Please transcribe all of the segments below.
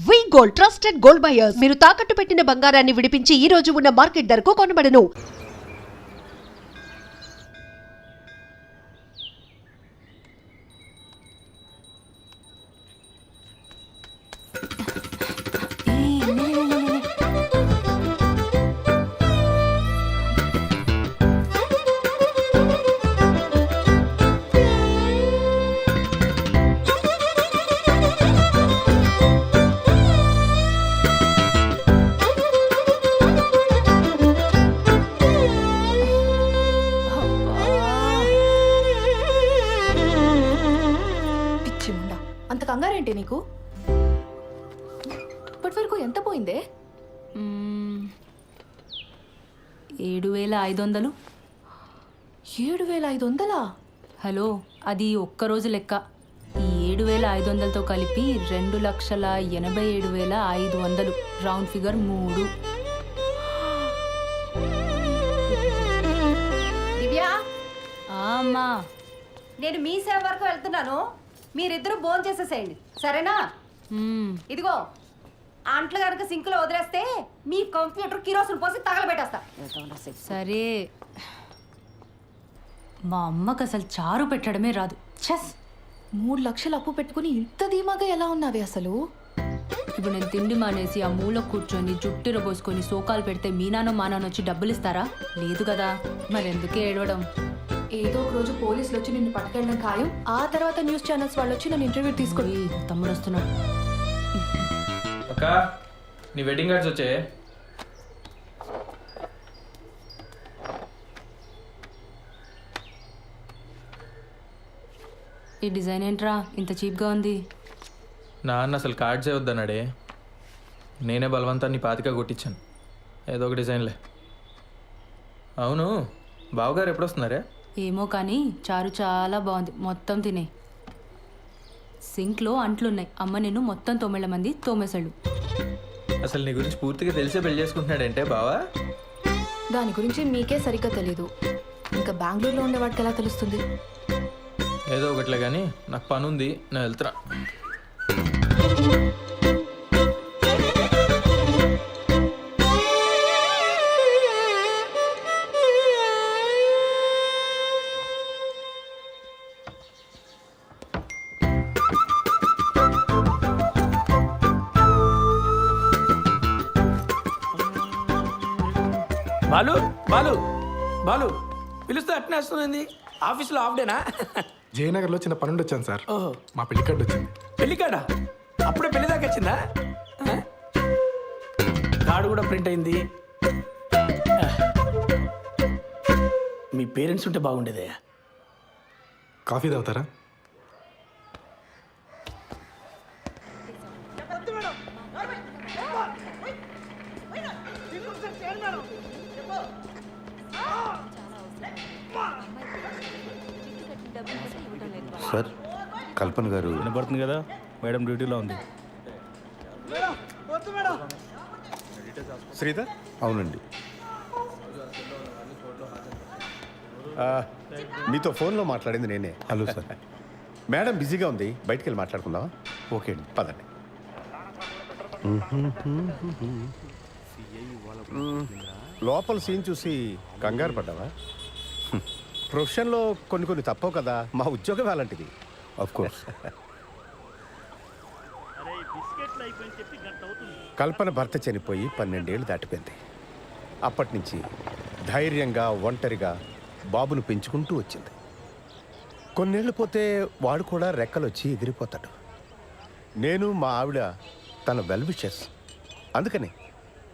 వి gold trusted gold buyers మీరు తాకట్టు పెట్టిన బంగారాన్ని విడిపించి ఈ రోజు ఉన్న మార్కెట్ ధరకు కొనబడను. అంత కంగారేంటి నీకు? ఇప్పటి వరకు ఎంత పోయిందే? 7,500. 7,500? హలో, అది ఒక్కరోజు లెక్క. ఈ 7,500తో కలిపి 2,87,500. Round figure 3. దివ్యా, అమ్మా, నేను మీ సేవ వరకు వెళ్తున్నాను. మీరిద్దరూ భోజనం చేసేసేయండి, సరేనా? ఇదిగో అంట్లు కనుక సింకులో వదిలేస్తే మీ కంప్యూటర్ కిరోసిన్ పోసి తగలబెట్టేస్తా. సరే. మా అమ్మకు అసలు చారు పెట్టడమే రాదు. చెస్ 3 లక్షలు అప్పు పెట్టుకుని ఇంత ధీమాగా ఎలా ఉన్నావే అసలు? ఇప్పుడు నేను తిండి మానేసి ఆ మూల కూర్చొని జుట్టిర పోసుకొని సోకాలు పెడితే మీ నాన్న మా నాన్న వచ్చి డబ్బులు ఇస్తారా? లేదు కదా, మరెందుకే ఏడవడం? ఏదో ఒక రోజు పోలీసులు వచ్చి నిన్ను పట్టుకెళ్ళడం ఖాయం. ఆ తర్వాత న్యూస్ ఛానల్స్ వాళ్ళు వచ్చి నన్ను ఇంటర్వ్యూ తీసుకొని తమ్ముడు వస్తున్నాడు. అక్క, నీ వెడ్డింగ్ కార్డ్స్ వచ్చే. ఈ డిజైన్ ఏంట్రా ఇంత చీప్గా ఉంది? నాన్న అసలు కార్డ్సే వద్దన్నాడే. నేనే బలవంతాన్ని పాతిక కొట్టించాను. ఏదో ఒక డిజైన్లే. అవును, బావగారు ఎప్పుడు వస్తున్నారే? ఏమో కానీ చారు చాలా బాగుంది, మొత్తం తినే. సింక్లో అంట్లున్నాయి, అమ్మ నేను మొత్తం 9 మంది తోమేశాడు. అసలు నీ గురించి పూర్తిగా తెలిసే పెళ్లి చేసుకుంటున్నాడంటే బావా? దాని గురించి మీకే సరిగ్గా తెలీదు, ఇంకా బెంగళూరులో ఉండేవాడికి ఎలా తెలుస్తుంది? ఏదో ఒకట్లే కానీ నాకు పని ఉంది, నేను వెళ్తున్నా. బాలు బాలు బాలు పిలుస్తే అట్నే వస్తుంది. ఆఫీస్లో హాఫ్ డేనా? జయనగర్లో చిన్న పనుండి వచ్చాను సార్. ఓహో, మా పెళ్లి కార్డు వచ్చింది. పెళ్లి కాడా? అప్పుడే పెళ్లి దాకా వచ్చిందా? కార్డు కూడా ప్రింట్ అయింది. మీ పేరెంట్స్ ఉంటే బాగుండేదే. కాఫీ తాగుతారా? సార్, కల్పన గారు. వినపడుతుంది కదా, మేడం డ్యూటీలో ఉంది. శ్రీధర్? అవునండి. మీతో ఫోన్లో మాట్లాడింది నేనే. Hello sir. మేడం బిజీగా ఉంది, బయటికి వెళ్ళి మాట్లాడుకుందామా? ఓకే అండి, పదండి. లోపల సీన్ చూసి కంగారు పడ్డావా? ప్రొఫెషన్లో కొన్ని తప్పవు కదా, మా ఉద్యోగం అలాంటిది. Of course. కల్పన భర్త చనిపోయి 12 ఏళ్ళు దాటిపోయింది. అప్పటి నుంచి ధైర్యంగా ఒంటరిగా బాబును పెంచుకుంటూ వచ్చింది. కొన్నేళ్ళు పోతే వాడు కూడా రెక్కలొచ్చి ఎగిరిపోతాడు. నేను మా ఆవిడ తన వెల్ విషెస్. అందుకని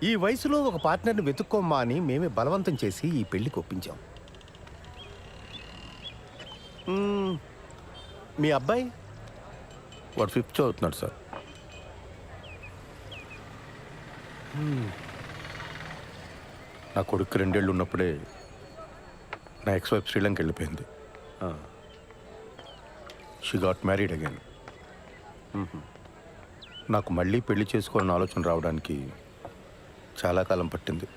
ఈ వయసులో ఒక పార్ట్నర్ని వెతుక్కోమ్మా అని మేమే బలవంతం చేసి ఈ పెళ్లికి ఒప్పించాం. మీ అబ్బాయి? వాడు 5th చదువుతున్నాడు సార్. నా కొడుకు 2 ఏళ్ళు ఉన్నప్పుడే నా ఎక్స్-వైఫ్ శ్రీలంక వెళ్ళిపోయింది. She got married again. నాకు మళ్ళీ పెళ్లి చేసుకోవాలని ఆలోచన రావడానికి చాలా కాలం పట్టింది.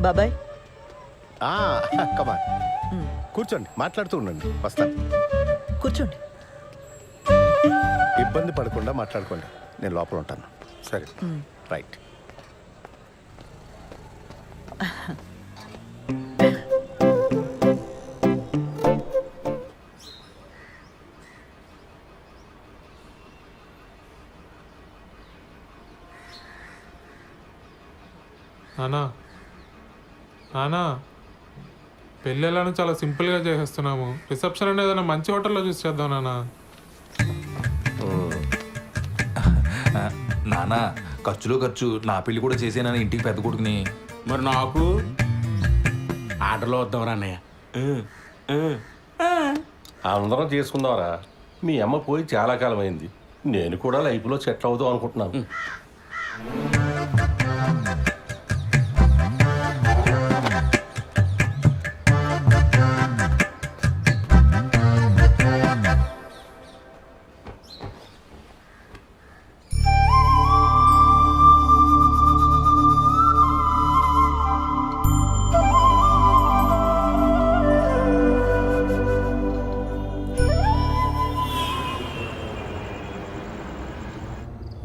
బాబాయ్, కమా కూర్చోండి, మాట్లాడుతూ ఉండండి, వస్తాను. కూర్చోండి. ఇబ్బంది పడకుండా మాట్లాడుకోండి, నేను లోపల ఉంటాను. సరే, రైట్. నానా నానా పెళ్ళి ఎలానో చాలా సింపుల్గా చేసేస్తున్నాము. రిసెప్షన్ అనేది ఏదైనా మంచి హోటల్లో చూసి చేద్దాం నానా. నానా ఖర్చులో ఖర్చు నా పెళ్లి కూడా చేసేనని ఇంటికి పెద్ద కొడుకుని. మరి నాకు ఆటలో వద్దాం అన్నయ్య. అందరం చేసుకుందాంరా. మీ అమ్మ పోయి చాలా కాలం అయింది. నేను కూడా లైఫ్లో సెటిల్ అవుదాం అనుకుంటున్నాను.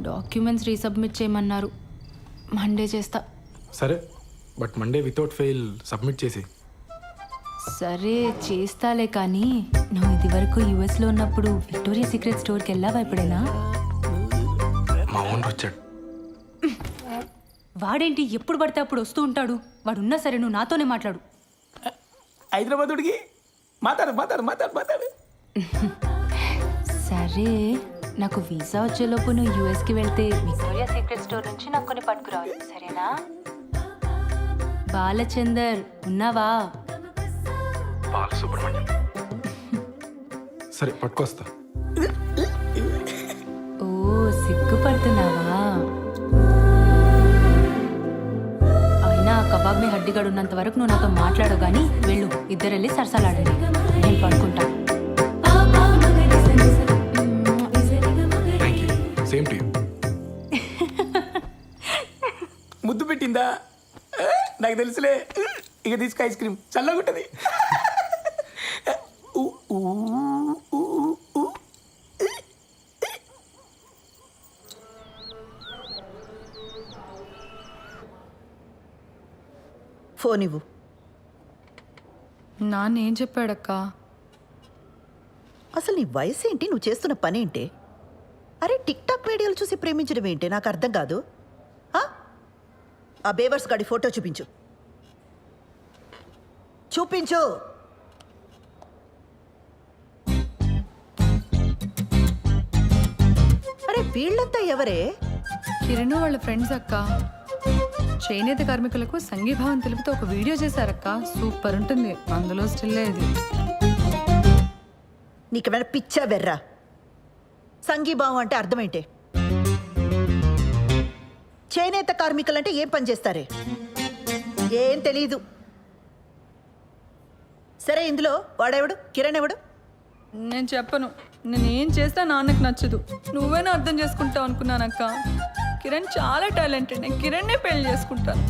డాక్యుమెంట్స్ రీసబ్మిట్ చేయమన్నారు. మండే చేస్తా. సరే, but Monday without fail submit చేసి. సరే చేస్తాలే, కానీ నువ్వు ఇది వరకు యుఎస్లో ఉన్నప్పుడు విక్టోరియా సీక్రెట్ స్టోర్కి వెళ్ళావా ఎప్పుడైనా? మా ఓనర్ వచ్చాడు. వాడేంటి ఎప్పుడు పడితే అప్పుడు వస్తూ ఉంటాడు? వాడున్నా సరే నువ్వు నాతోనే మాట్లాడు. హైదరాబాదుడికి మాట్లాడు మాట్లాడు మాట్లాడు మాట్లాడు. సరే, నాకు వీసా వచ్చేలోపు నువ్వు యూఎస్కి వెళ్తే విక్టోరియా సీక్రెట్ స్టోర్ నుంచి నాకు కొన్ని పట్టుకురావాలి, సరేనా? బాలచందర్ ఉన్నావా? బాలసుబ్రహ్మణ్యం. సరే, పట్టుకొస్తా. ఓ సిగ్గుపడుతున్నావా? అయినా ఆ కబాబ్ మీ హడ్డిగాడు ఉన్నంత వరకు నువ్వు నాతో మాట్లాడవు, కానీ వెళ్ళు, ఇద్దరు వెళ్ళి సరసాలాడండి, నేను పడుకుంటా. Same to you. ముద్దు పెట్టిందా? నాకు తెలుసులే. ఇక తీసుకు ఐస్ క్రీమ్ చల్లగుంటది. ఫోన్ ఇవ్వు. నాన్నేం చెప్పాడక్క? అసలు నీ వయసు ఏంటి? నువ్వు చేస్తున్న పని ఏంటి? అరే, టిక్ టాక్ వీడియోలు చూసి ప్రేమించడం ఏంటి? నాకు అర్థం కాదు. ఆ బేవర్స్ గాడి ఫోటో చూపించు. చూపించు. అరే, వీళ్ళంతా ఎవరే? కిరణ్ వాళ్ళ ఫ్రెండ్స్ అక్క. చేనేత కార్మికులకు సంఘీభావం తెలుపుతూ ఒక వీడియో చేశారక్క. సూపర్ ఉంటుంది. అందులో స్టిల్ ఇది. నీకేమైనా పిచ్చా వెర్రా? సంఘీభావం అంటే అర్థమేంటే? చేనేత కార్మికులంటే ఏం పని చేస్తారే? ఏం తెలీదు. సరే, ఇందులో వాడెవడు? కిరణ్ ఎవడు? నేను చెప్పను. నేనేం చేస్తా నాన్నకు నచ్చదు. నువ్వేనా అర్థం చేసుకుంటావు అనుకున్నానక్క. కిరణ్ చాలా టాలెంటెడ్. నేను కిరణ్నే పెళ్లి చేసుకుంటాను.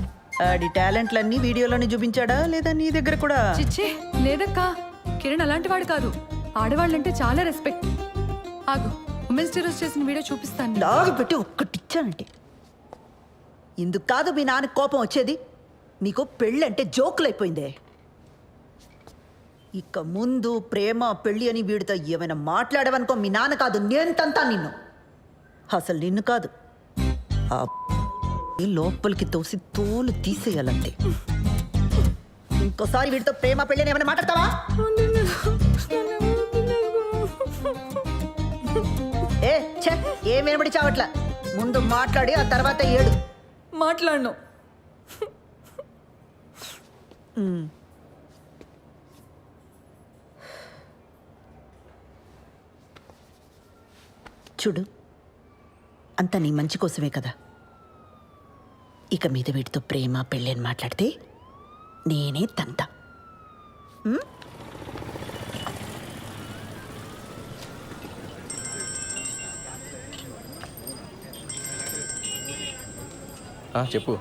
ఆడి టాలెంట్లన్నీ వీడియోలోనే చూపించాడా లేదా నీ దగ్గర కూడా? చిచ్చే లేదక్క. కిరణ్ అలాంటి వాడు కాదు. ఆడవాళ్ళంటే చాలా రెస్పెక్ట్. ఆగు, ఉమెన్స్ డే రోజు చేసిన వీడియో చూపిస్తాను. లాగి పెట్టి ఒక్కటిచ్చానంటే ఇందుకు కాదు మీ నాన్న కోపం వచ్చేది. నీకు పెళ్ళంటే జోకులైపోయిందే. ఇక ముందు ప్రేమ పెళ్ళి అని వీడితో ఏమైనా మాట్లాడవనుకో, మీ నాన్న కాదు నేను తంతా నిన్ను. అసలు నిన్ను కాదు, ఆ లోపలికి తోసి తోలు తీసేయాలంతే. ఇంకోసారి వీడితో ప్రేమ పెళ్ళి అని ఏమైనా మాట్లాడతావా? ఏ ఛే, ఏం వినబడి చావట్లా. ముందు మాట్లాడి ఆ తర్వాత ఏడు. మాట్లాడను. చూడు, అంతా నీ మంచి కోసమే కదా. ఇక మీద వీటితో ప్రేమ పెళ్ళి అని మాట్లాడితే నేనే తంతా. చెప్పు.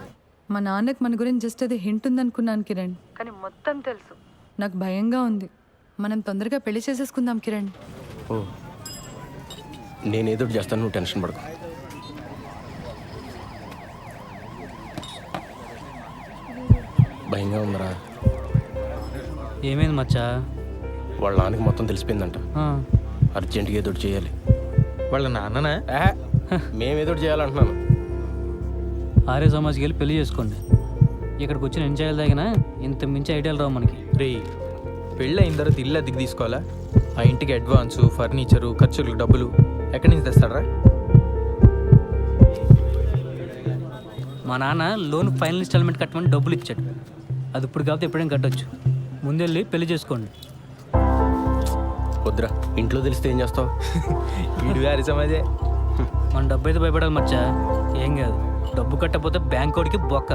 మా నాన్నకి మన గురించి జస్ట్ అది హింట్ ఉందనుకున్నాను కిరణ్, కానీ మొత్తం తెలుసు. నాకు భయంగా ఉంది. మనం తొందరగా పెళ్లి చేసేసుకుందాం కిరణ్. ఓ నేనేదో చేస్తాను, నువ్వు టెన్షన్ పడకు. భయంగా ఉందరా. ఏమైంది మచ్చా? వాళ్ళ నాన్నకి మొత్తం తెలిసిపోయిందంట. అర్జెంటుగా ఏదో ఒకటి చేయాలి. వాళ్ళ నాన్ననా? మేమేదో ఒకటి చేయాలంటున్నాను. ఆర్య సమాజ్కి వెళ్ళి పెళ్లి చేసుకోండి. ఇక్కడికి వచ్చి నేను చేయాలి తగిన ఇంత మించి ఐడియాలు రావు మనకి. రే, పెళ్ళి అయిన తర్వాత ఇల్లు అద్దెకి తీసుకోవాలా? ఆ ఇంటికి అడ్వాన్సు, ఫర్నిచరు, ఖర్చులకు డబ్బులు ఎక్కడి నుంచి తెస్తాడరా? మా నాన్న లోన్ ఫైనల్ ఇన్స్టాల్మెంట్ కట్టమని డబ్బులు ఇచ్చాడు. అది ఇప్పుడు కాకపోతే ఎప్పుడైనా కట్టొచ్చు. ముందెళ్ళి పెళ్లి చేసుకోండి. వద్దురా, ఇంట్లో తెలిస్తే ఏం చేస్తావు? వీడు గారి సమాజే. మన డబ్బు అయితే భయపడాలి మచ్చా. ఏం కాదు, డబ్బు కట్టకపోతే బ్యాంక్ వాడికి బొక్క.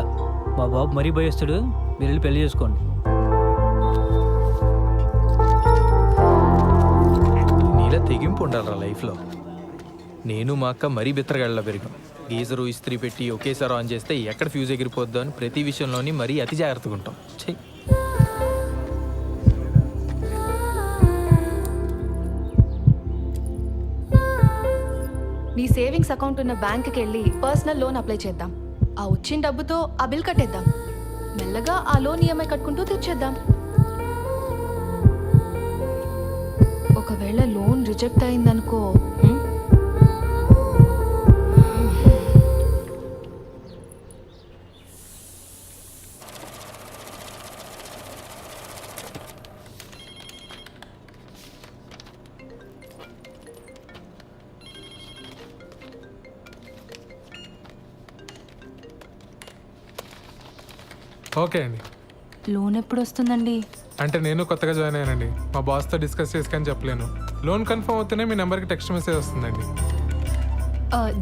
మా బాబు మరీ భయస్తుడు. మీరు వెళ్ళి పెళ్లి చేసుకోండి. నీలా తెగింపు ఉండాలరా లైఫ్లో. నేను మా అక్క మరీ బిత్తరగాళ్ళ పెరిగాం. గీజరు ఇస్త్రీ పెట్టి ఒకేసారి ఆన్ చేస్తే ఎక్కడ ఫ్యూజ్ ఎగిరిపోద్దో అని ప్రతి విషయంలోని మరీ అతి జాగ్రత్తగా ఉంటాం. చెయ్యి. నీ సేవింగ్స్ అకౌంట్ ఉన్న బ్యాంక్కి వెళ్ళి పర్సనల్ లోన్ అప్లై చేద్దాం. ఆ వచ్చిన డబ్బుతో ఆ బిల్ కట్టేద్దాం. మెల్లగా ఆ లోన్ ఈఎంఐ కట్టుకుంటూ తెచ్చేద్దాం. ఒకవేళ లోన్ రిజెక్ట్ అయిందనుకో, ఓకే అండి. లోన్ ఎప్పుడు వస్తుందండి? అంటే నేను కొత్తగా జాయిన్ అయ్యానండి. మా బాస్తో డిస్కస్ చేసుకొని చెప్పలేను. లోన్ కన్ఫర్మ్ అవుతూనే మీ నెంబర్కి టెక్స్ట్ మెసేజ్ వస్తుందండి.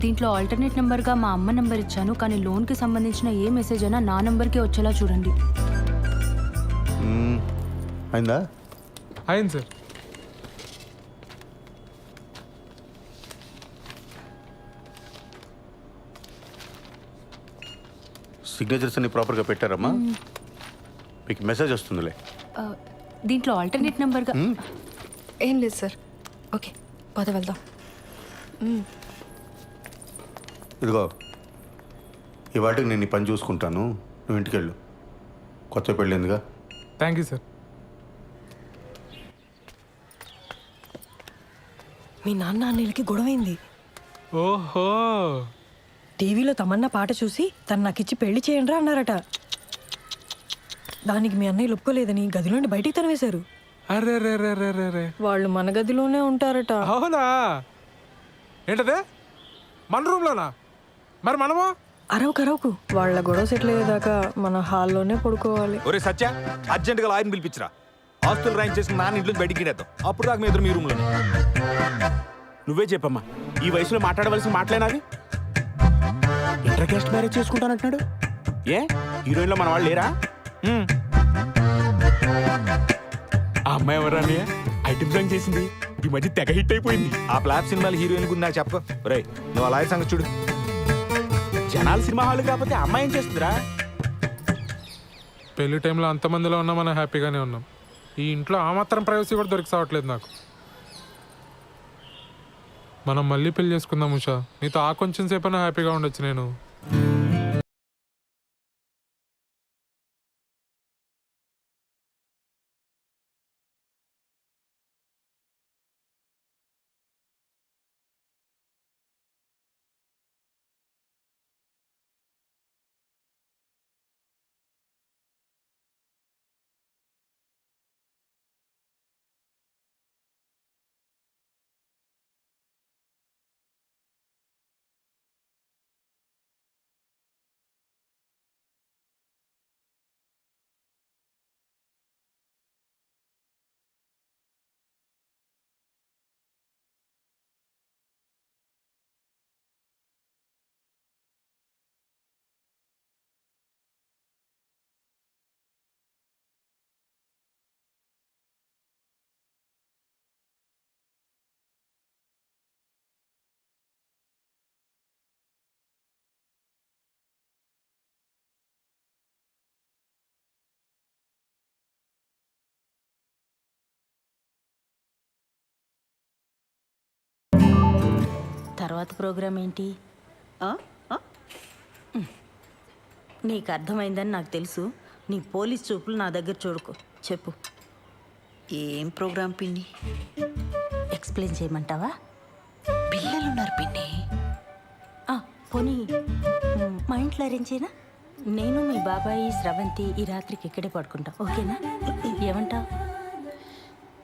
దీంట్లో ఆల్టర్నేట్ నెంబర్గా మా అమ్మ నెంబర్ ఇచ్చాను, కానీ లోన్కి సంబంధించిన ఏ మెసేజ్ అయినా నా నెంబర్కే వచ్చేలా చూడండి. అయిందా? అయింది సార్. సిగ్నేచర్స్ అన్ని ప్రాపర్గా పెట్టారమ్మా? మీకు మెసేజ్ వస్తుందిలే. దీంట్లో ఆల్టర్నేట్ నెంబర్గా ఏం లేదు సార్. ఓకే, పద వెళ్దాం. ఇదిగో, ఈ వాటికి నేను ఈ పని చూసుకుంటాను, నువ్వు ఇంటికి వెళ్ళు. కొత్త పెళ్ళిందిగా. Thank you sir. మీ నాన్న అన్నయ్యలకి గొడవైంది. ఓహో, టీవీలో తమన్నా పాట చూసి తను నాకిచ్చి పెళ్లి చేయండిరా అన్నారట. దానికి మీ అన్నయ్య ఒప్పుకోలేదని గదిలోండి బయటికి తరివేశారు. అరే రే రే రే రే రే. వాళ్ళు మన గదిలోనే ఉంటారట. అవునా? ఏంటదే, మన రూమ్లోనా? మరి మనము అరవకు వాళ్ళ గొడవ సెటిల్ అయ్యేదాకా మన హాల్లోనే పడుకోవాలి. ఒరే సత్య, అర్జెంటుగా లాయర్ని పిలిపించరా. ఆస్తులు రాయింగ్ చేసుకుని నాన్న ఇంట్లో బయటికి గిడేద్దాం. అప్పుడు దాకా మీ ఎదురు మీ రూమ్లో. నువ్వే చెప్పమ్మా, ఈ వయసులో మాట్లాడవలసిన మాటలేనాది? ఇంటర్ కాస్ట్ మ్యారేజ్ చేసుకుంటానంటున్నాడు. ఏ హీరోయిన్లో మన వాళ్ళు లేరా? ఆ అమ్మాయి ఎవరా అన్నయ్య? ఐటమ్ సాంగ్ చేసింది, ఈ మధ్య తెగ హిట్ అయిపోయింది. ఆ ఫ్లాప్ సినిమాలు హీరోయిన్ గురించి నాకు చెప్పు. రే, నువ్వు అలాగే సంగతి చూడు. జనాలు సినిమా హాల్ కాకపోతే అమ్మాయి ఏం చేస్తుందిరా? పెళ్లి టైంలో అంతమందిలో ఉన్నా మనం హ్యాపీగానే ఉన్నాం. ఈ ఇంట్లో ఆ మాత్రం ప్రైవసీ కూడా దొరికి సావట్లేదు నాకు. మనం మళ్ళీ పెళ్లి చేసుకుందాం ఉషా. నీతో ఆ కొంచెం సేపైనా హ్యాపీగా ఉండొచ్చు నేను. తర్వాత ప్రోగ్రామ్ ఏంటి? ఆ? ఆ? నీకు అర్థమైందని నాకు తెలుసు. నీ పోలీస్ చూపులు నా దగ్గర చూడుకో. చెప్పు. ఏం ప్రోగ్రాం పిన్ని? ఎక్స్ప్లెయిన్ చేయమంటావా? పిల్లలున్నారు పిన్ని. పోనీ మా ఇంట్లో అరేంజ్ చేయనా? నేను మీ బాబాయి స్రవంతి ఈ రాత్రికి ఇక్కడే పడుకుంటాం, ఓకేనా? ఏమంటావు?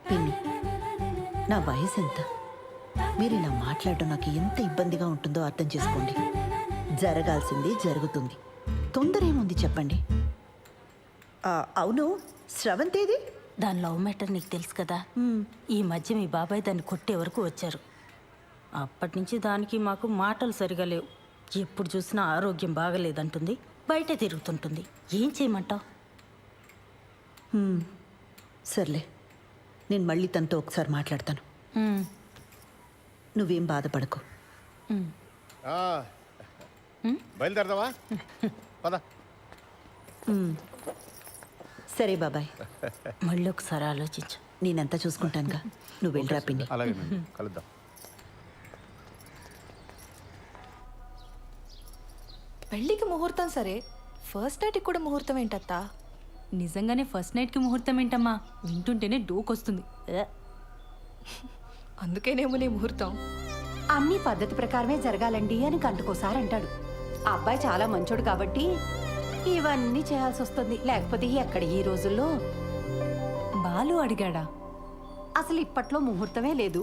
పిన్ని, నా వయసు ఎంత? మీరు ఇలా మాట్లాడడం నాకు ఎంత ఇబ్బందిగా ఉంటుందో అర్థం చేసుకోండి. జరగాల్సింది జరుగుతుంది. తొందర ఏముంది చెప్పండి. అవును, స్రవంతేది? దాని లవ్ మ్యాటర్ నీకు తెలుసు కదా. ఈ మధ్య మీ బాబాయ్ దాన్ని కొట్టే వరకు వచ్చారు. అప్పటి నుంచి దానికి మాకు మాటలు సరిగా లేవు. ఎప్పుడు చూసినా ఆరోగ్యం బాగలేదంటుంది, బయట తిరుగుతుంటుంది. ఏం చేయమంటావు? సర్లే, నేను మళ్ళీ తనతో ఒకసారి మాట్లాడతాను. నువ్వేం బాధపడకు. బయలుదేరదావా? పద. సరే బాబాయ్, మళ్ళీ ఒకసారి ఆలోచించు. నేనంతా చూసుకుంటానుగా, నువ్వు వెళ్ళరా పిన్ని. అలాగే కలుద్దాం. పెళ్ళికి ముహూర్తం సరే, ఫస్ట్ నైట్కి కూడా ముహూర్తం ఏంటత్తా? నిజంగానే ఫస్ట్ నైట్కి ముహూర్తం ఏంటమ్మా? వింటుంటేనే డోకొస్తుంది. అందుకేనేమో నీ ముహూర్తం. అన్ని పద్ధతి ప్రకారమే జరగాలండి అని గంటకోసారి అంటాడు. ఆ అబ్బాయి చాలా మంచోడు కాబట్టి ఇవన్నీ చేయాల్సి వస్తుంది. లేకపోతే ఎక్కడ ఈ రోజుల్లో. బాలు అడిగాడా? అసలు ఇప్పట్లో ముహూర్తమే లేదు.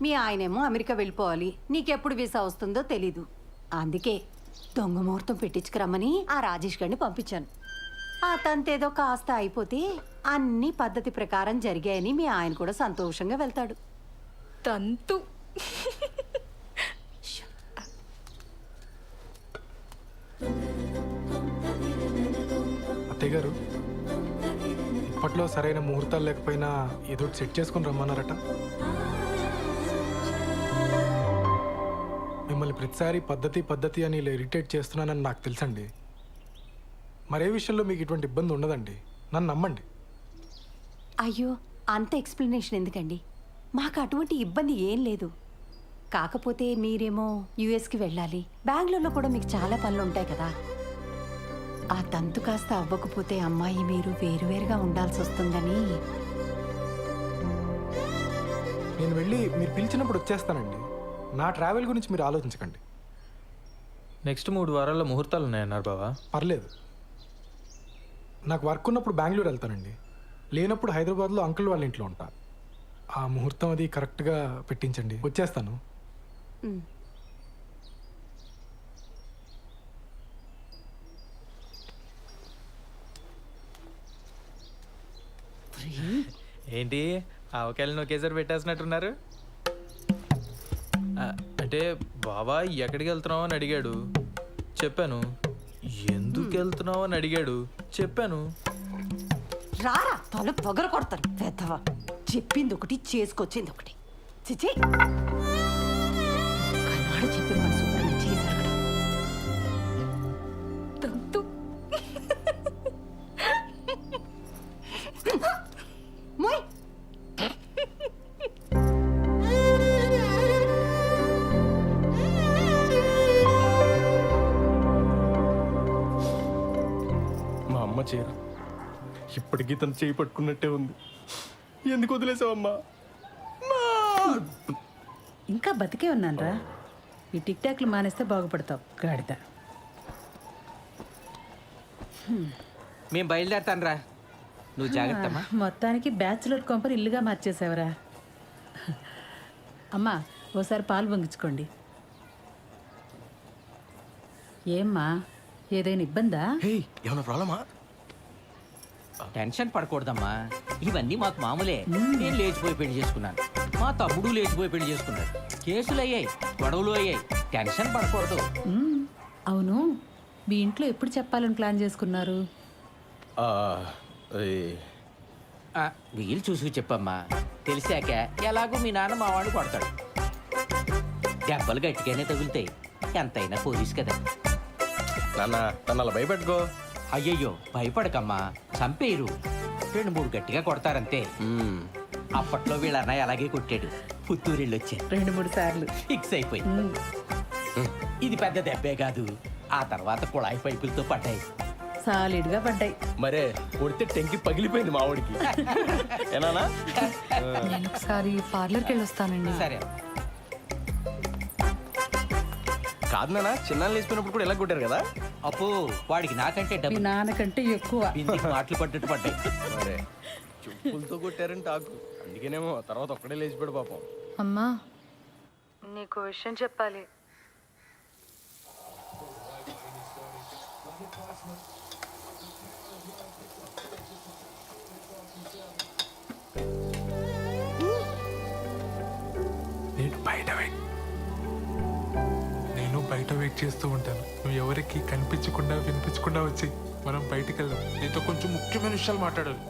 మీ ఆయనేమో అమెరికా వెళ్ళిపోవాలి, నీకెప్పుడు వీసా వస్తుందో తెలీదు. అందుకే దొంగ ముహూర్తం పెట్టించుకురమ్మని ఆ రాజేష్ గారిని పంపించాను. ఆ తంతేదో కాస్త అయిపోతే అన్ని పద్ధతి ప్రకారం జరిగాయని మీ ఆయన కూడా సంతోషంగా వెళ్తాడు. తంతు. అత్తయ్య గారు, ఇప్పట్లో సరైన ముహూర్తాలు లేకపోయినా ఏదో సెట్ చేసుకుని రమ్మన్నారట. మిమ్మల్ని ప్రతిసారి పద్ధతి పద్ధతి అని ఇలా ఇరిటేట్ చేస్తున్నానని నాకు తెలుసండి. మరే విషయంలో మీకు ఇటువంటి ఇబ్బంది ఉండదండి, నన్ను నమ్మండి. అయ్యో, అంత ఎక్స్ప్లెనేషన్ ఎందుకండి? మాకు అటువంటి ఇబ్బంది ఏం లేదు. కాకపోతే మీరేమో యుఎస్కి వెళ్ళాలి, బెంగళూరులో కూడా మీకు చాలా పనులు ఉంటాయి కదా. ఆ తంతు కాస్త అవ్వకపోతే అమ్మాయి మీరు వేరువేరుగా ఉండాల్సి వస్తుందని. నేను వెళ్ళి మీరు పిలిచినప్పుడు వచ్చేస్తానండి. నా ట్రావెల్ గురించి మీరు ఆలోచించకండి. నెక్స్ట్ 3 వారాల్లో ముహూర్తాలు ఉన్నాయన్నారు బావా. పర్లేదు, నాకు వర్క్ ఉన్నప్పుడు బెంగళూరు వెళ్తానండి, లేనప్పుడు హైదరాబాద్లో అంకుల్ వాళ్ళ ఇంట్లో ఉంటా. ఆ ముహూర్తం అది కరెక్ట్గా పెట్టించండి, వచ్చేస్తాను. ఏంటి ఆవకాయలను ఒకేసారి పెట్టేసినట్టున్నారు? అంటే బావా ఎక్కడికి వెళ్తున్నావు అని అడిగాడు, చెప్పాను. ఎందుకు వెళ్తున్నావు అని అడిగాడు, చెప్పాను. రారా తల పొగర కొడతాను పెద్దవా. చెప్పింది ఒకటి, చేసుకొచ్చింది ఒకటి. చిచి, కన్నాడు చెప్పిన మన శుభ్రంగా చేశారు. తంతు. మోయ్. మా అమ్మ చీర ఇప్పటికీ తను చేయి పట్టుకున్నట్టే ఉంది. ఎందుకు వదిలేసావమ్మా? ఇంకా బతికే ఉన్నానరా. ఈ టిక్ టాక్లు మానేస్తే బాగుపడతావు గాడిద. మేము బయలుదేరతాను రా, నువ్వు జాగ్రత్తమ్మా. మొత్తానికి బ్యాచులర్ కొంపని ఇల్లుగా మార్చేసావరా. అమ్మా, ఓసారి పాలు పొంగించుకోండి. ఏమ్మా, ఏదైనా ఇబ్బందా? ఏమైనా ప్రాబ్లమా? టెన్షన్ పడకూడదమ్మా, ఇవన్నీ మాకు మామూలే. నేను లేచిపోయి పెళ్లి చేసుకున్నాను, మా తమ్ముడు లేచిపోయి పెళ్లి చేసుకున్నాడు. కేసులు అయ్యాయి, గొడవలు అయ్యాయి, టెన్షన్ పడకూడదు. అవును, మీ ఇంట్లో ఎప్పుడు చెప్పాలని ప్లాన్ చేసుకున్నారు? వీలు చూసి చెప్పమ్మా, తెలిసాక ఎలాగో మీ నాన్న మా వాడు కొడతాడు. దెబ్బలు గట్టిగానే తగులుతాయి, ఎంతైనా పోలీస్ కదా. నాన్న నన్ను అలా భయపెట్టుకో. అయ్యయ్యో భయపడకమ్మా, చంపేయరు. 2-3 గట్టిగా కొడతారంతే. అప్పట్లో వీళ్ళ అన్నయ్య అలాగే కొట్టాడు. పుత్తూరు వెళ్ళి వచ్చాను. 2-3 సార్లు. ఫిక్స్ అయిపోయింది. ఇది పెద్ద దెబ్బే కాదు, ఆ తర్వాత కుళాయి పైపులతో పడ్డాయి. సాలిడ్గా పడ్డాయి. మరే కొడితే టెంకి పగిలిపోయింది మా వాడికి. ఏనానా? నేను ఒకసారి పార్లర్కి వెళ్ళి వస్తానండి. సరే. కాదు నాన్న, చిన్నాళ్ళు వేసిపోయినప్పుడు కూడా ఎలా కొట్టారు కదా. అప్పు వాడికి నాకంటే మీ డబ్బు నాన్నకంటే ఎక్కువ. బిందికి మాటలు పడ్డట్టు పడ్డాయి. మరే చెప్పులతో కొట్టారంటే ఆకు, అందుకేనేమో తర్వాత ఒక్కడే లేచిపోయాడు పాపం. అమ్మా, నీకు విషయం చెప్పాలి. నేను బయట వెయిట్ చేస్తూ ఉంటాను. నువ్వు ఎవరికి కనిపించకుండా వినిపించకుండా వచ్చి మనం బయటికి వెళ్దాం. నీతో కొంచెం ముఖ్యమైన విషయాలు మాట్లాడాలి.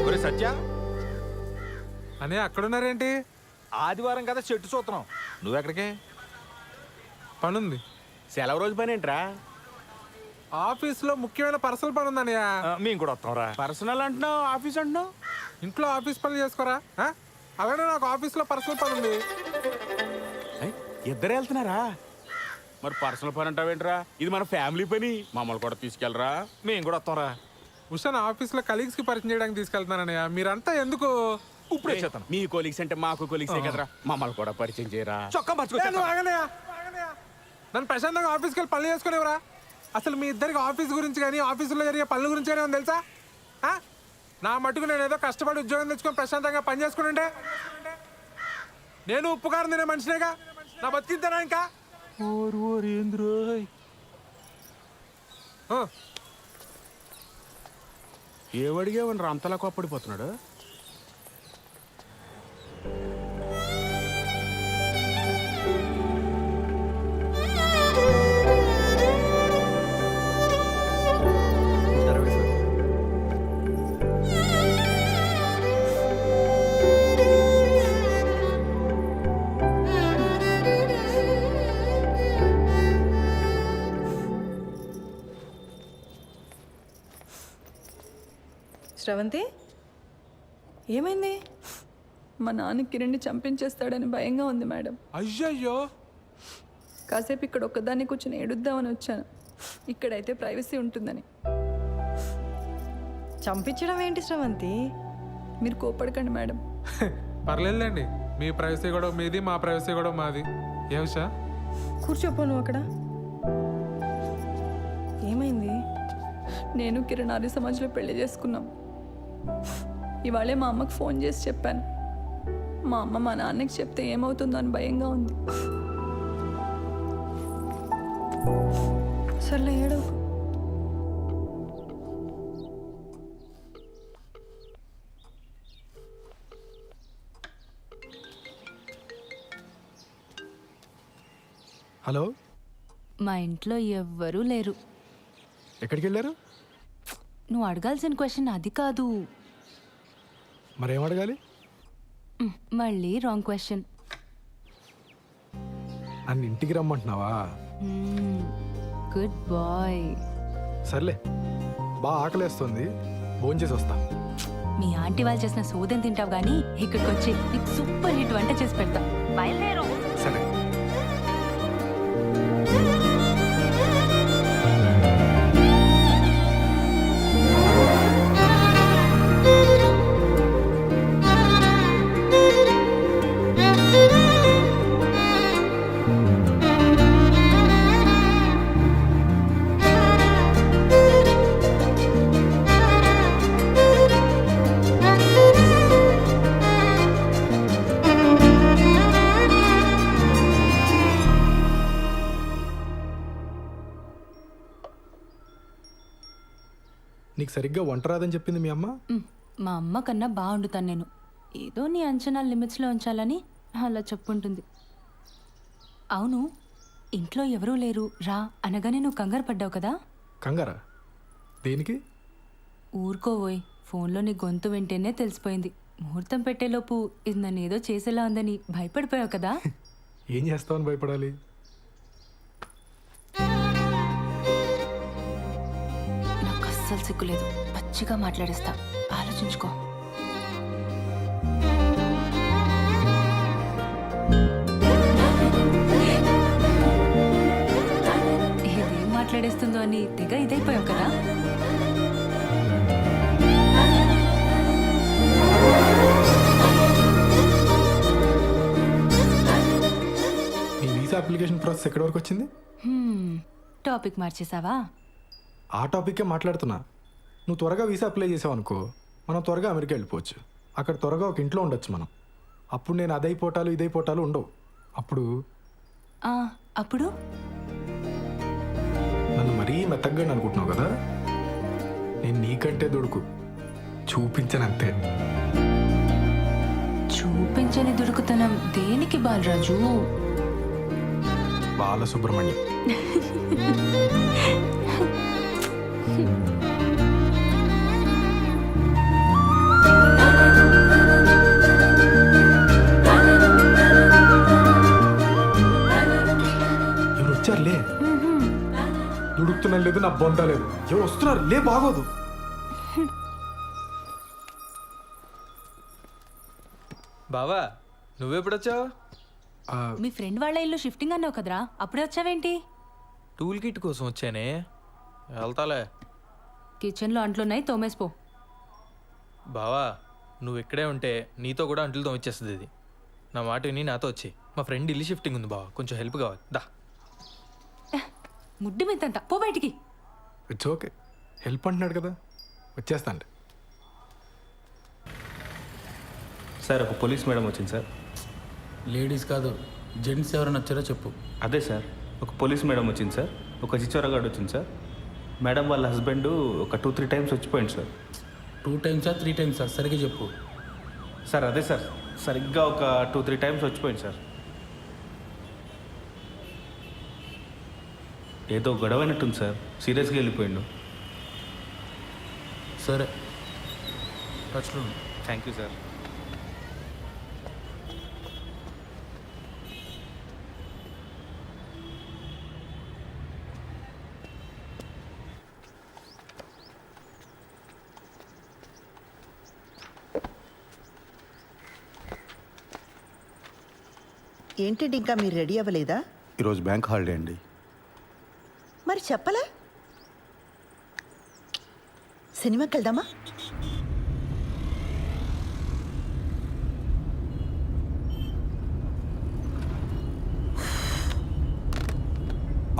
ఒరే సత్య, అనే అక్కడున్నారేంటి? ఆదివారం కదా చెట్టు చూస్తున్నాం, నువ్వెక్కడికే? పనుంది. సెలవు రోజు పని ఏంట్రా? ఆఫీస్లో ముఖ్యమైన పర్సనల్ పని ఉందన్నయ్య. మేము కూడా వస్తాంరా. పర్సనల్ అంటున్నావు, ఆఫీస్ అంటున్నావు. ఇంట్లో ఆఫీస్ పనులు చేసుకోరా? అలానే నాకు ఆఫీస్లో పర్సనల్ పని ఉంది. ఇద్దరు వెళ్తున్నారా? మరి పర్సనల్ పని అంటావేంట్రా? ఇది మన ఫ్యామిలీ పని, మమ్మల్ని కూడా తీసుకెళ్ళరా, మేము కూడా వస్తాంరా. ఉషాన్ ఆఫీస్లో కలీగ్స్కి పరిచయం చేయడానికి తీసుకెళ్తున్నానన్నయ్య. మీరంతా ఎందుకు? ఇప్పుడే చేస్తాను. మీ కొలీగ్స్ అంటే మాకు కొలీగ్సే కదరా, మమ్మల్ని కూడా పరిచయం చేయరా. చొక్కా నన్ను ప్రశాంతంగా ఆఫీస్కి వెళ్ళి పనులు చేసుకునేవరా? అసలు మీ ఇద్దరికి ఆఫీస్ గురించి కానీ ఆఫీసులో జరిగే పనుల గురించి కానీ ఉంది తెలుసా? నా మటుకు నేను ఏదో కష్టపడి ఉద్యోగం తెచ్చుకొని ప్రశాంతంగా పని చేసుకుని నేను ఉప్పుకారం తినే మనిషినేగా. నా బతికిద్దానా ఇంకా? ఏవడిగేవనరా అంతలా కోప్పడిపోతున్నాడు? శ్రవంతి, ఏమైంది? మా నాన్న కిరణ్ని చంపించేస్తాడని భయంగా ఉంది మేడం. అయ్యయ్యో. కాసేపు ఇక్కడ ఒక్కదాన్ని కూర్చొని ఏడుద్దామని వచ్చాను. ఇక్కడైతే ప్రైవసీ ఉంటుందని. చంపించడం ఏంటి శ్రవంతి? మీరు కోపడకండి మేడం. పర్లేదులేండి, మీ ప్రైవసీ కూడా మీది, మా ప్రైవసీ కూడా మాది. ఏ ఉషా? కూర్చోపో నువ్వు అక్కడ. ఏమైంది? నేను కిరణ్ ఆర్య సమాజ్లో పెళ్లి చేసుకున్నాం. ఇవాళే మా అమ్మకు ఫోన్ చేసి చెప్పాను. మా అమ్మ మా నాన్నకి చెప్తే ఏమవుతుందో అని భయంగా ఉంది. సర్లే, ఏడవకు. హలో, మా ఇంట్లో ఎవ్వరూ లేరు. ఎక్కడికి వెళ్ళారు? నువ్వు అడగాల్సిన క్వశ్చన్ అది కాదు. మరేం అడగాలి? మళ్ళీ రాంగ్ క్వశ్చన్. నన్ను ఇంటికి రమ్మంటున్నావా? Good bye. సర్లే, బాగా ఆకలేస్తుంది, భోంచేసి వస్తా. మీ ఆంటీ వాళ్ళు చేసిన సోదం తింటావు కానీ ఇక్కడికి వచ్చి నీకు సూపర్ హిట్ వంట చేసి పెడతా. బయలుదేరు. సరే. నీకు సరిగ్గా వంట రాదని చెప్పింది మీ అమ్మ? మా అమ్మ కన్నా బాగా వండుతాను నేను. ఏదో నీ అంచనా లిమిట్స్లో ఉంచాలని అలా చెప్పుంటుంది. అవును, ఇంట్లో ఎవరూ లేరు రా అనగానే నువ్వు కంగారు పడ్డావు కదా? కంగారా? దేనికి? ఊరుకోవోయ్, ఫోన్లో నీ గొంతు వింటేనే తెలిసిపోయింది. ముహూర్తం పెట్టేలోపు ఇది నన్ను ఏదో చేసేలా ఉందని భయపడిపోయావు కదా. ఏం చేస్తావని భయపడాలి? నాకు అస్సలు సిగ్గులేదు. పచ్చిగా మాట్లాడేస్తా. ఆలోచించుకో. ఇదేం మాట్లాడేస్తుందో అని తెగ ఇదైపోయావు కదా. నీ వీసా అప్లికేషన్ ప్రాసెస్ ఎక్కడి వరకు వచ్చింది? టాపిక్ మార్చేసావా? ఆ టాపిక్కే మాట్లాడుతున్నా. నువ్వు త్వరగా వీసా అప్లై చేసావు అనుకో, మనం త్వరగా అమెరికా వెళ్ళిపోవచ్చు. అక్కడ త్వరగా ఒక ఇంట్లో ఉండొచ్చు మనం. అప్పుడు నేను అదైపోటాలు ఇదైపోటాలు ఉండవు. అప్పుడు అప్పుడు నన్ను మరీ మెత్తగ్గా అనుకుంటున్నావు కదా. నేను నీకంటే దొడుకు చూపించనంతే. చూపించని దుడుకుతనం దేనికి బాలరాజు? బాలసుబ్రహ్మణ్యం. ఎవరు వచ్చారులే. దుడుకుతున్నా లేదు, నా బొంత లేదు. ఎవరు వస్తున్నారు లే, బాగోదు. బావా నువ్వెప్పుడొచ్చావు? మీ ఫ్రెండ్ వాళ్ళ ఇల్లు షిఫ్టింగ్ అన్నావు కదరా, అప్పుడే వచ్చావేంటి? టూల్ కిట్ కోసం వచ్చానే. వెళ్తాలే. కిచెన్లో అంట్లున్నాయి, తోమేసిపో. బావా నువ్వు ఇక్కడే ఉంటే నీతో కూడా అంట్లు తోమిచ్చేస్తుంది ఇది. నా మాట విని నాతో వచ్చి. మా ఫ్రెండ్ ఇల్లు షిఫ్టింగ్ ఉంది బావా, కొంచెం హెల్ప్ కావాలి. దా. ముడ్డి మీదంట, పో బయటికి. ఇట్స్ ఓకే, హెల్ప్ అంటున్నాడు కదా, వచ్చేస్తాండి. సార్ ఒక పోలీస్ మేడం వచ్చింది సార్. లేడీస్ కాదు, జెంట్స్ ఎవరైనా వచ్చారో చెప్పు. అదే సార్, ఒక పోలీస్ మేడం వచ్చింది సార్. ఒక చిచ్చోరగాడు వచ్చింది సార్. మేడం వాళ్ళ హస్బెండ్ ఒక 2-3 టైమ్స్ వచ్చిపోయింది సార్. 2 టైమ్సా 3 టైమ్సా సరిగ్గా చెప్పు. సార్ అదే సార్, సరిగ్గా ఒక 2-3 టైమ్స్ వచ్చిపోయింది సార్. ఏదో గొడవ అయినట్టుంది సార్, సీరియస్గా వెళ్ళిపోయిండు. సరే టచ్లో ఉండు. Thank you sir. ఏంటండి ఇంకా మీరు రెడీ అవ్వలేదా? ఈరోజు బ్యాంక్ హాలిడే అండి. మరి చెప్పలా? సినిమాకి వెళ్దామా?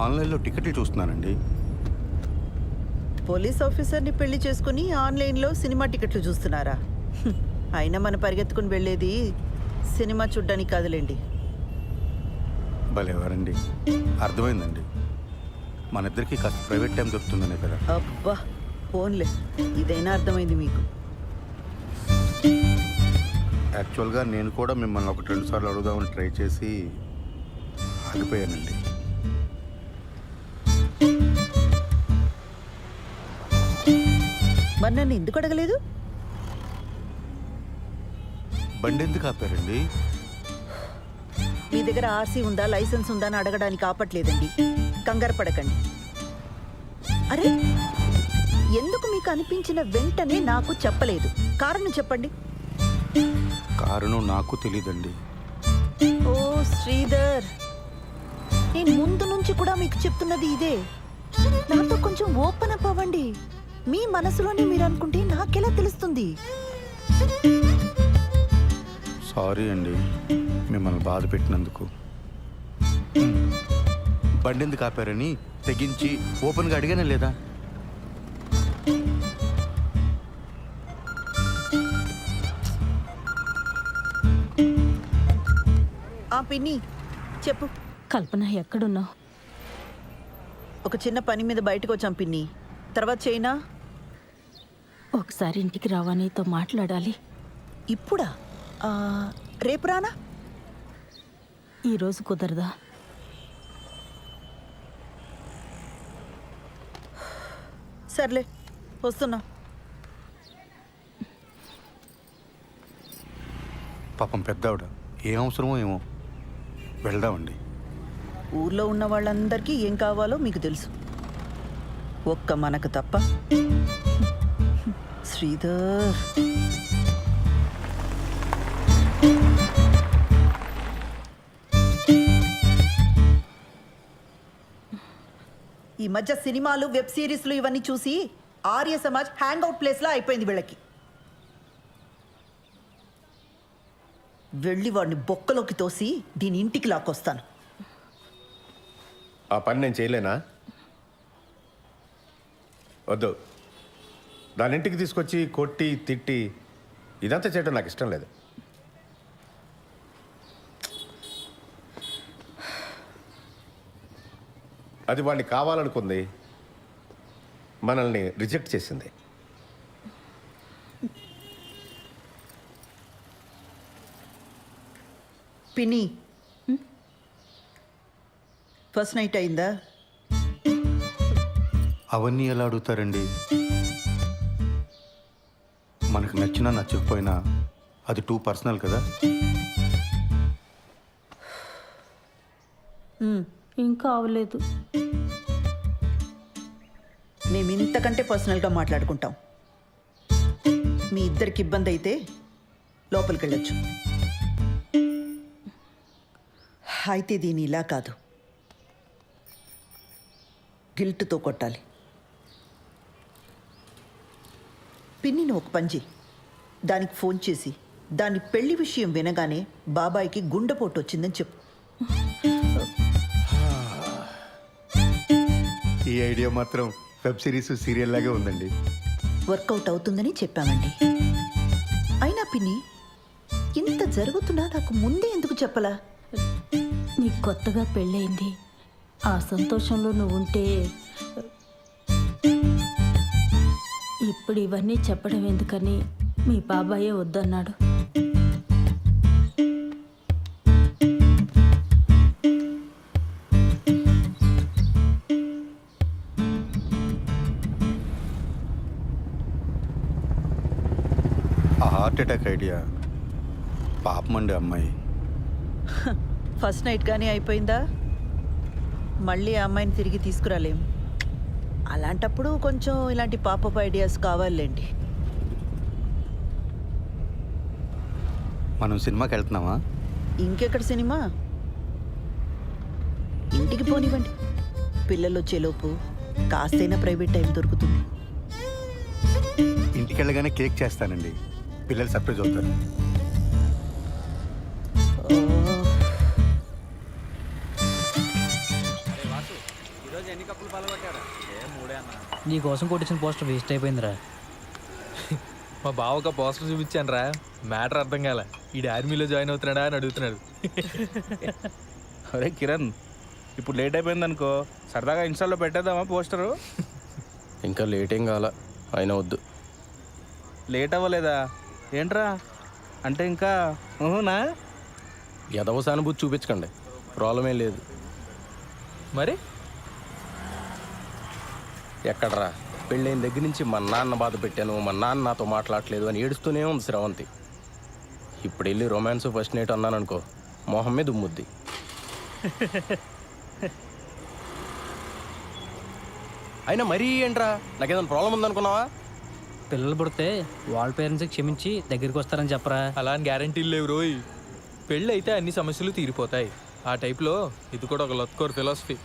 ఆన్లైన్లో టికెట్లు చూస్తున్నానండి. పోలీస్ ఆఫీసర్ని పెళ్లి చేసుకుని ఆన్లైన్లో సినిమా టికెట్లు చూస్తున్నారా? అయినా మనం పరిగెత్తుకుని వెళ్ళేది సినిమా చూడ్డానికి కాదులేండి. భలేవారండి, అర్థమైందండి. మన ఇద్దరికి కాస్త ప్రైవేట్ టైం దొరుకుతుందనే కదా. అబ్బా ఫోన్లే, ఇదైనా అర్థమైంది మీకు. యాక్చువల్గా నేను కూడా మిమ్మల్ని 1-2 సార్లు అడుగుదామని ట్రై చేసి ఆగిపోయానండి. మరి నన్ను ఎందుకు అడగలేదు? బండి ఎందుకు ఆపారండి? మీ దగ్గర ఆర్సీ ఉందా, లైసెన్స్ ఉందా అని అడగడానికి ఆపట్లేదండి. కంగారు పడకండి. అరే ఎందుకు మీకు అనిపించిన వెంటనే నాకు చెప్పలేదు? కారణం చెప్పండి. కారణం నాకు తెలీదండి. ఓ శ్రీధర్, నేను ముందు నుంచి కూడా మీకు చెప్తున్నది ఇదే. నాతో కొంచెం ఓపెన్ అప్ అవ్వండి. మీ మనసులోనే మీరు అనుకుంటే నాకెలా తెలుస్తుంది? సారీ అండి మిమ్మల్ని బాధ పెట్టినందుకు. బండి ఎందుకు ఆపారని తెగించి ఓపెన్గా అడిగానే లేదా? పిన్ని చెప్పు. కల్పన ఎక్కడున్నావు? ఒక చిన్న పని మీద బయటకు వచ్చాం పిన్ని, తర్వాత చైనా. ఒకసారి ఇంటికి రావా, నీతో మాట్లాడాలి. ఇప్పుడా? రేపు రానా? ఈరోజు కుదరదా? సర్లే వస్తున్నా. పాపం పెద్దవిడ ఏం అవసరమో ఏమో వెళ్దామండి. ఊర్లో ఉన్న వాళ్ళందరికీ ఏం కావాలో మీకు తెలుసు, ఒక్క మనకు తప్ప. శ్రీధర్, ఈ మధ్య సినిమాలు, వెబ్ సిరీస్లు ఇవన్నీ చూసి ఆర్య సమాజ్ హ్యాంగ్ అవుట్ ప్లేస్లా అయిపోయింది వీళ్ళకి. వెళ్ళి వాడిని బొక్కలోకి తోసి దీని ఇంటికి లాక్కొస్తాను. ఆ పని నేను చేయలేనా? వద్దు, దాని ఇంటికి తీసుకొచ్చి కొట్టి తిట్టి ఇదంతా చేయడం నాకు ఇష్టం లేదు. అది వాడిని కావాలనుకుంది, మనల్ని రిజెక్ట్ చేసింది. పిన్ని, ఫస్ట్ నైట్ అయిందా? అవన్నీ ఎలా అడుగుతారండి? మనకు నచ్చినా నచ్చకపోయినా అది టూ పర్సనల్ కదా. ఇంకా అవలేదు. మేము ఇంతకంటే పర్సనల్గా మాట్లాడుకుంటాం. మీ ఇద్దరికి ఇబ్బంది అయితే లోపలికి వెళ్ళొచ్చు. అయితే దీని ఇలా కాదు, గిల్ట్తో కొట్టాలి. పిన్నిని ఒక పని చెయ్యి, దానికి ఫోన్ చేసి దాని పెళ్లి విషయం వినగానే బాబాయికి గుండెపోటు వచ్చిందని చెప్పు. ఈ ఐడియా మాత్రం వెబ్ సిరీస్, సీరియల్ లాగే ఉందండి. వర్కౌట్ అవుతుందని చెప్పామండి. అయినా పిన్ని, ఇంత జరుగుతున్నా నాకు ముందే ఎందుకు చెప్పలా? నీకు కొత్తగా పెళ్ళయింది, ఆ సంతోషంలో నువ్వు ఉంటే ఇప్పుడు ఇవన్నీ చెప్పడం ఎందుకని మీ బాబాయే వద్దన్నాడు. ఆ హార్ట్ అటాక్ ఐడియా పాపమండి అమ్మాయి. ఫస్ట్ నైట్ కానీ అయిపోయిందా? మళ్ళీ ఆ అమ్మాయిని తిరిగి తీసుకురాలేం. అలాంటప్పుడు కొంచెం ఇలాంటి పాపప్ ఐడియాస్ కావాలండి. మనం సినిమాకి వెళ్తున్నామా? ఇంకెక్కడ సినిమా? ఇంటికి పోనివ్వండి, పిల్లలు వచ్చేలోపు కాస్తైనా ప్రైవేట్ టైం దొరుకుతుంది. ఇంటికి వెళ్ళగానే కేక్ చేస్తానండి, పిల్లలు సర్ప్రైజ్ అవుతారు. నీ కోసం కొట్టించిన పోస్టర్ వేస్ట్ అయిపోయిందిరా. మా బావక పోస్టర్ చూపించాను రా, మ్యాటర్ అర్థం కాల. ఈ ఆర్మీలో జాయిన్ అవుతున్నాడా అని అడుగుతున్నాడు. అరే కిరణ్, ఇప్పుడు లేట్ అయిపోయింది అనుకో, సరదాగా ఇన్స్టాల్లో పెట్టేద్దామా పోస్టరు? ఇంకా లేట్ ఏం కావాలా, అయినా వద్దు. లేట్ అవ్వలేదా ఏంట్రా? అంటే ఇంకా ఊహునా? ఎదవ సానుభూతి చూపించకండి, ప్రాబ్లం ఏం లేదు. మరి ఎక్కడరా, పెళ్ళైన దగ్గర నుంచి మా నాన్న బాధ పెట్టాను, మా నాన్న నాతో మాట్లాడలేదు అని ఏడుస్తూనే ఉంది శ్రవంతి. ఇప్పుడు వెళ్ళి రొమాన్స్ ఫస్ట్ నైట్ అన్నాను అనుకో, మొహం మీద దుమ్ముద్ది. అయినా మరీ ఏంట్రా, నాకేదైనా ప్రాబ్లం ఉందనుకున్నావా? పిల్లలు పుడితే వాళ్ళ పేరెంట్స్కి క్షమించి దగ్గరికి వస్తారని చెప్పరా. అలా అని గ్యారంటీలు లేవు రోయ్. పెళ్ళి అయితే అన్ని సమస్యలు తీరిపోతాయి. ఆ టైప్లో ఇది కూడా ఒక లత్కోర్ ఫిలాసఫీ.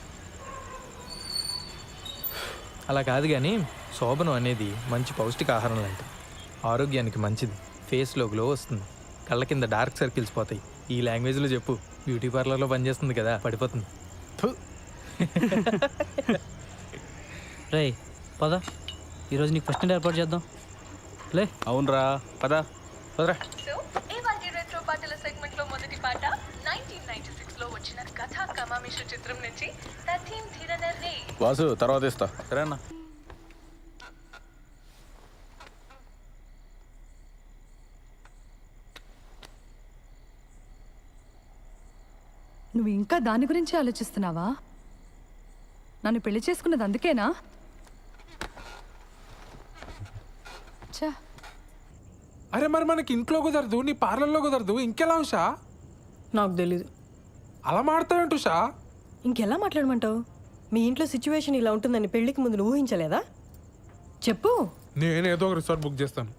అలా కాదు కానీ శోభనం అనేది మంచి పౌష్టికాహారం లాంటిది, ఆరోగ్యానికి మంచిది. ఫేస్లో గ్లో వస్తుంది, కళ్ళ కింద డార్క్ సర్కిల్స్ పోతాయి. ఈ లాంగ్వేజ్లో చెప్పు, బ్యూటీ పార్లర్లో పనిచేస్తుంది కదా, పడిపోతుంది. రే పద, ఈరోజు నీకు ఫస్ట్ నైట్ ఏర్పాటు చేద్దాం. లే. అవునరా, పద పదరా. రెట్రో పాటల సెగ్మెంట్ లో మొదటి పాట 1996 లో వచ్చిన కథా కమామిష చిత్రం నుంచి తథీం ధిరనర్ రే. వాసు తర్వాత ఇస్తా. సరేనా? నువ్వు ఇంకా దాని గురించి ఆలోచిస్తున్నావా? నన్ను పెళ్లి చేసుకున్నది అందుకేనా? ఛా, అరే మరి మనకి ఇంట్లో కుదరదు, నీ పార్లర్లో కుదరదు, ఇంకెలా ఉషా? నాకు తెలీదు. అలా మాడతావేంటి ఉషా? ఇంకెలా మాట్లాడమంటావు? మీ ఇంట్లో సిచ్యువేషన్ ఇలా ఉంటుందని పెళ్లికి ముందు నువ్వు ఊహించలేదా? చెప్పు. నేనేదో ఒక రిసార్ట్ బుక్ చేస్తాను.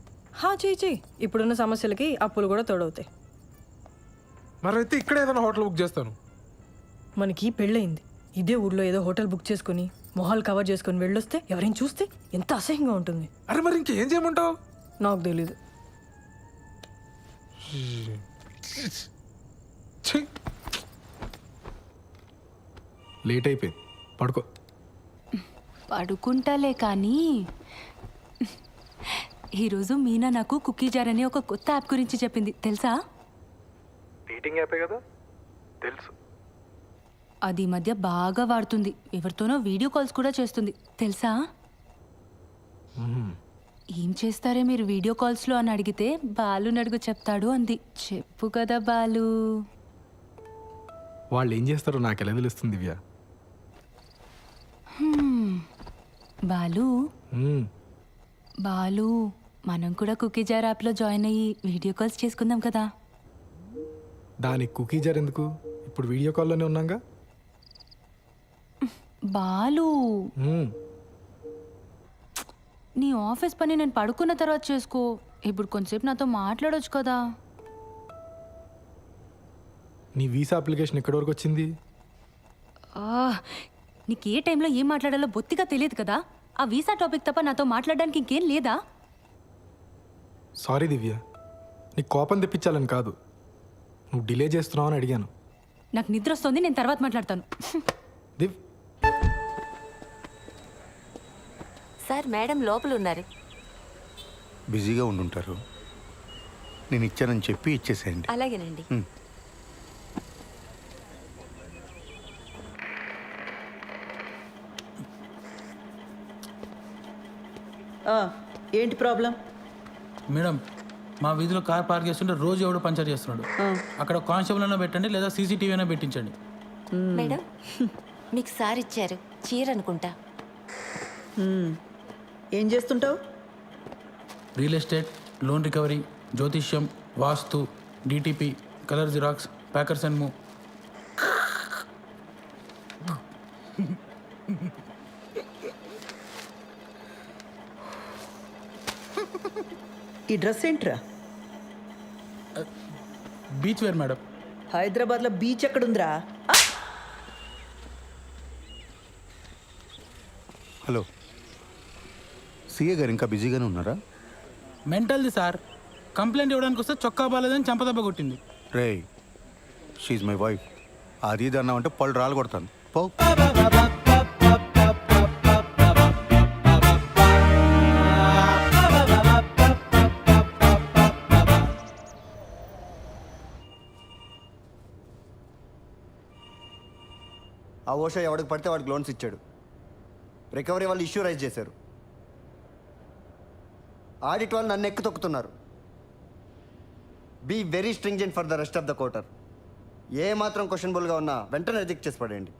చెయ్యి. ఇప్పుడున్న సమస్యలకి అప్పులు కూడా తోడవుతాయి. మరైతే ఇక్కడ ఏదైనా హోటల్ బుక్ చేస్తాను. మనకి పెళ్ళయింది, ఇదే ఊర్లో ఏదో హోటల్ బుక్ చేసుకుని మొహాలు కవర్ చేసుకుని వెళ్ళొస్తే ఎవరైనా చూస్తే ఎంత అసహ్యంగా ఉంటుంది. అరే మరి ఇంకేం చేయమంటావు? నాకు తెలీదు. లేట్ అయిపోయింది, పడుకో. పడుకుంటాలే కానీ ఈరోజు మీనా నాకు కుకీ జార్ అనే ఒక కొత్త యాప్ గురించి చెప్పింది, తెలుసా? డేటింగ్ యాపే కదా, తెలుసు. అది ఈ మధ్య బాగా వాడుతుంది. ఎవరితోనో వీడియో కాల్స్ కూడా చేస్తుంది, తెలుసా? ఏం చేస్తారే మీరు వీడియో కాల్స్లో అని అడిగితే బాలు నడుగు చెప్తాడు అంది. చెప్పు కదా బాలు. వాళ్ళు ఏం చేస్తారో నాకు ఎలా తెలుస్తుంది దివ్య? బాలు బాలు మనం కూడా కుకీ జార్ యాప్లో జాయిన్ అయ్యి వీడియో కాల్స్ చేసుకుందాం కదా. దానికి కుకీ జార్ ఎందుకు? ఇప్పుడు వీడియో కాల్లోనే ఉన్నాగా. బాలు నీ ఆఫీస్ పని నేను పడుకున్న తర్వాత చేసుకో. ఇప్పుడు కొంచెంసేపు నాతో మాట్లాడొచ్చు కదా. నీ వీసా అప్లికేషన్ ఎక్కడి వరకు వచ్చింది? నీకు ఏ టైంలో ఏం మాట్లాడాలో బొత్తిగా తెలియదు కదా. ఆ వీసా టాపిక్ తప్ప నాతో మాట్లాడడానికి ఇంకేం లేదా? సారీ దివ్య, నీకు కోపం తెప్పించాలని కాదు, నువ్వు డిలే చేస్తున్నావు అని అడిగాను. నాకు నిద్ర వస్తుంది, నేను తర్వాత మాట్లాడతాను. దివ్ సార్, మేడం లోపల ఉన్నారు. బిజీగా ఉండుంటారు, నేను ఇచ్చానని చెప్పి ఇచ్చేసేయండి. అలాగేనండి. ఏంటి ప్రాబ్లం? మేడం, మా వీధిలో కార్ పార్క్ చేస్తుంటే రోజు ఎవడో పంచర్ చేస్తున్నాడు. అక్కడ కానిస్టేబుల్ అయినా పెట్టండి, లేదా సీసీటీవీ అయినా పెట్టించండి. మేడం, మీకు సార్ ఇచ్చారు చీర అనుకుంటా. ఏం చేస్తుంటావు? రియల్ ఎస్టేట్, లోన్ రికవరీ, జ్యోతిష్యం, వాస్తు, DTP, colour xerox, packers and move. ఈ డ్రెస్ ఏంట్రా? Beach wear madam. హైదరాబాద్లో బీచ్ ఎక్కడుందిరా? హలో, సిఏ గారు ఇంకా బిజీగానే ఉన్నారా? మెంటల్ది సార్, కంప్లైంట్ ఇవ్వడానికి వస్తే చొక్కా బాలేదని చంపదెబ్బ కొట్టింది. రే, షీఈ్ మై వైఫ్. అది ఇది అన్నామంటే పళ్ళు రాలు కొడతాను. పో. ఆ ఓషా ఎవడికి పడితే వాడికి లోన్స్ ఇచ్చాడు. రికవరీ వాళ్ళు ఇష్యూ రైజ్ చేశారు. ఆడిట్ వాళ్ళు నన్ను ఎక్కి తొక్కుతున్నారు. Be very stringent for the rest of the quarter. ఏ మాత్రం క్వశ్చనబుల్గా ఉన్నా వెంటనే రిజెక్ట్ చేసి పడేయండి.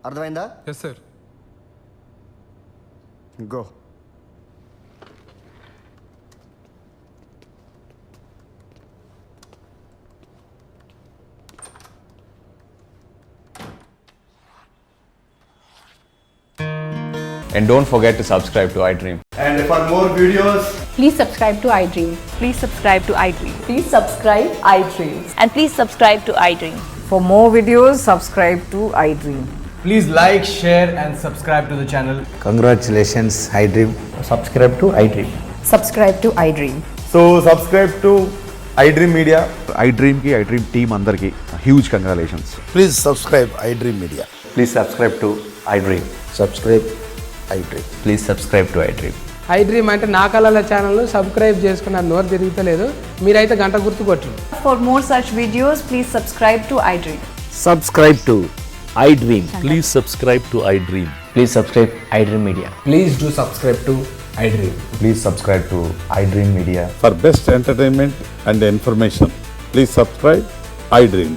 అర్థమైందా? Yes sir. Go. And don't forget to subscribe to iDream. And for more videos, please subscribe to iDream. Please subscribe to iDream. Please subscribe iDream. And please subscribe to iDream. For more videos, subscribe to iDream. Please like, share, and subscribe to the channel. congratulations, iDream. Subscribe to iDream. Subscribe to iDream. So subscribe to iDream Media. iDream ki iDream team andarki huge congratulations. Please subscribe iDream Media. Please subscribe to iDream. Subscribe iDream. Please subscribe to iDream. iDream అంటే నా కళల channel subscribe చేసుకున్న నోరు తిరుగుతలేదు, మీరైతే గంట గుర్తు కొట్టండి. For more such videos, please subscribe to iDream. Subscribe to iDream. Please subscribe to iDream. Please subscribe iDream Media. Please do subscribe to iDream. Please subscribe to iDream Media. For best entertainment and information, please subscribe iDream.